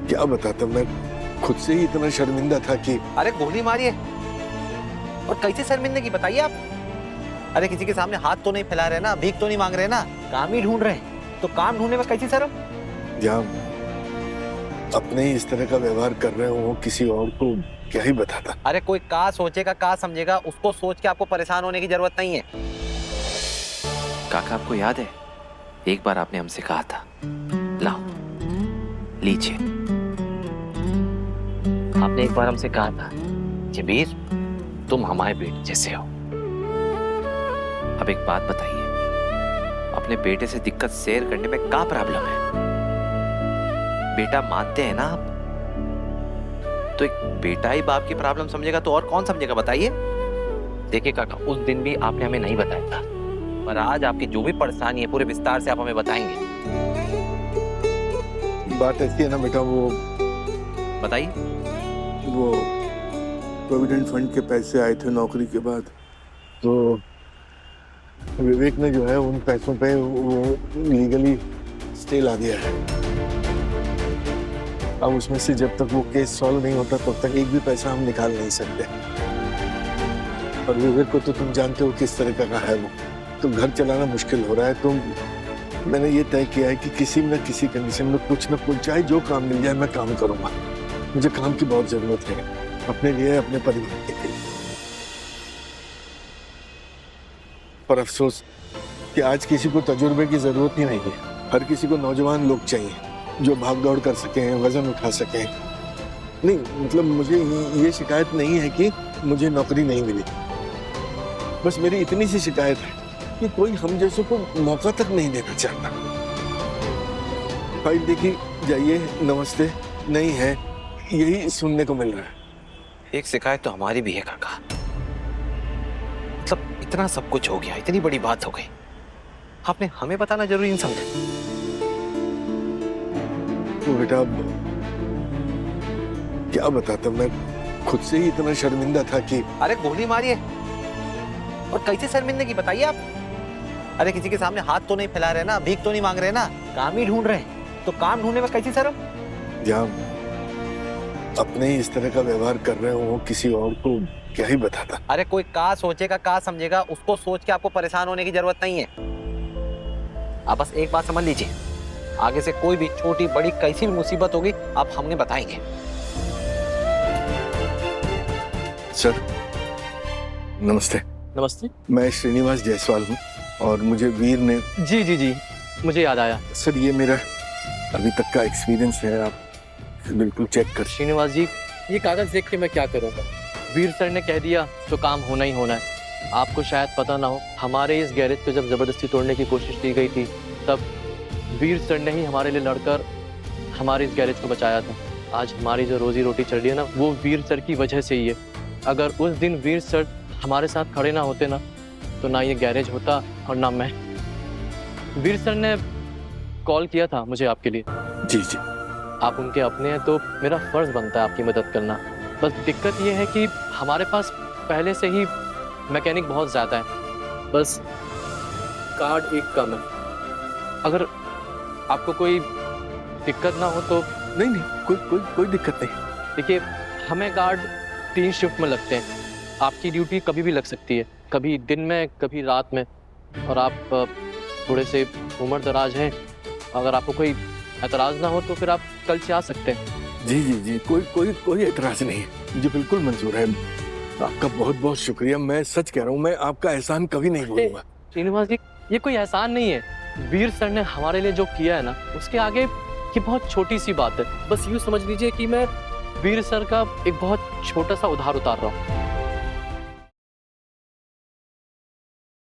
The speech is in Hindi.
क्या बताता, मैं खुद से ही इतना शर्मिंदा था कि अरे गोली मारिए। और कैसे शर्मिंदगी बताइए आप? अरे किसी के सामने हाथ तो नहीं फैला रहे ना, भीख तो नहीं मांग रहे ना, काम ही ढूंढ रहे हैं, तो काम ढूंढने में कैसी शर्म? जहाँ अपने ही इस तरह का व्यवहार कर रहे हो, किसी और को क्या ही बताता। अरे कोई का सोचेगा का समझेगा, उसको सोच के आपको परेशान होने की जरूरत नहीं है। काका, आपको याद है एक बार आपने हमसे कहा था, लाओ लीजिए। आपने एक बार हमसे कहा था कि वीर तुम हमारे बेटे जैसे हो। अब एक बात बताइए, अपने बेटे से दिक्कत शेयर करने में क्या प्रॉब्लम है? बेटा मानते हैं ना आप? तो एक बेटा ही बाप की प्रॉब्लम समझेगा तो और कौन समझेगा बताइए? देखिए काका, उस दिन भी आपने हमें नहीं बताया था, पर आज आपकी जो भी परेशानी है पूरे विस्तार से आप हमें बताएंगे। बात ऐसी है ना बेटा, वो प्रोविडेंट फंड के पैसे आए थे नौकरी के बाद, तो विवेक ने जो है उन पैसों पे वो लीगली स्टे ला दिया है। अब उसमें से जब तक वो केस सॉल्व नहीं होता तब तक एक भी पैसा हम निकाल नहीं सकते। और विवेक को तो तुम जानते हो किस तरह का है वो, तो घर चलाना मुश्किल हो रहा है। तो मैंने ये तय किया है कि किसी न किसी कंडीशन में कुछ न कुछ, चाहे जो काम मिल जाए मैं काम करूंगा। मुझे काम की बहुत जरूरत है, अपने लिए, अपने परिवार के लिए। पर अफसोस कि आज किसी को तजुर्बे की जरूरत ही नहीं है। हर किसी को नौजवान लोग चाहिए जो भाग दौड़ कर सकें, वजन उठा सकें। नहीं मतलब मुझे ये शिकायत नहीं है कि मुझे नौकरी नहीं मिली, बस मेरी इतनी सी शिकायत है कि कोई हम जैसों को मौका तक नहीं देना चाहता। फाइल देखी जाइए, नमस्ते नहीं है, यही सुनने को मिल रहा है। एक शिकायत तो हमारी भी है काका। मतलब इतना सब कुछ हो गया, इतनी बड़ी बात हो गई, आपने हमें बताना जरूरी नहीं समझा? तो बेटा अब क्या बताता, मैं खुद से ही इतना शर्मिंदा था कि अरे गोली मारिए। और कैसे शर्मिंदगी बताइए आप? अरे किसी के सामने हाथ तो नहीं फैला रहे ना, भीख तो नहीं मांग रहे ना, काम ही ढूंढ रहे हैं, तो काम ढूंढने में कैसी शर्म? जहाँ अपने ही इस तरह का व्यवहार कर रहे हो, किसी और को क्या ही बताता। अरे कोई का सोचेगा का समझेगा, उसको सोच के आपको परेशान होने की जरूरत नहीं है। आप बस एक बात समझ लीजिए, आगे से कोई भी छोटी बड़ी कैसी भी मुसीबत होगी आप हमें बताएंगे। सर नमस्ते। नमस्ते। मैं श्रीनिवास जायसवाल हूँ और मुझे वीर ने जी मुझे याद आया। सर ये मेरा अभी तक का एक्सपीरियंस है, आप बिल्कुल चेक कर। श्रीनिवास जी, ये कागज देख के मैं क्या करूँगा? वीर सर ने कह दिया तो काम होना ही होना है। आपको शायद पता ना हो, हमारे इस गैरेज पे जब जबरदस्ती तोड़ने की कोशिश की गई थी तब वीर सर ने ही हमारे लिए लड़कर हमारे इस गैरेज को बचाया था। आज हमारी जो रोजी रोटी चल रही है ना, वो वीर सर की वजह से ही है। अगर उस दिन वीर सर हमारे साथ खड़े ना होते ना, तो ना ये गैरेज होता और ना मैं। वीर सर ने कॉल किया था मुझे आपके लिए। जी जी। आप उनके अपने हैं तो मेरा फर्ज बनता है आपकी मदद करना। बस दिक्कत ये है कि हमारे पास पहले से ही मैकेनिक बहुत ज़्यादा है, बस कार्ड एक कम है। अगर आपको कोई दिक्कत ना हो तो। नहीं कोई दिक्कत नहीं। देखिए, हमें गार्ड 3 शिफ्ट में लगते हैं। आपकी ड्यूटी कभी भी लग सकती है, कभी दिन में कभी रात में। और आप थोड़े से उम्र दराज हैं, अगर आपको कोई एतराज़ ना हो तो फिर आप कल से आ सकते हैं। जी कोई एतराज़ नहीं है, मुझे बिल्कुल मंजूर है। आपका बहुत बहुत शुक्रिया। मैं सच कह रहा हूँ, मैं आपका एहसान कभी नहीं भूलूंगा। श्रीनिवास जी, ये कोई एहसान नहीं है। वीर सर ने हमारे लिए जो किया है ना, उसके आगे ये बहुत छोटी सी बात है। बस यूँ समझ लीजिए कि मैं वीर सर का एक बहुत छोटा सा उधार उतार रहा हूँ।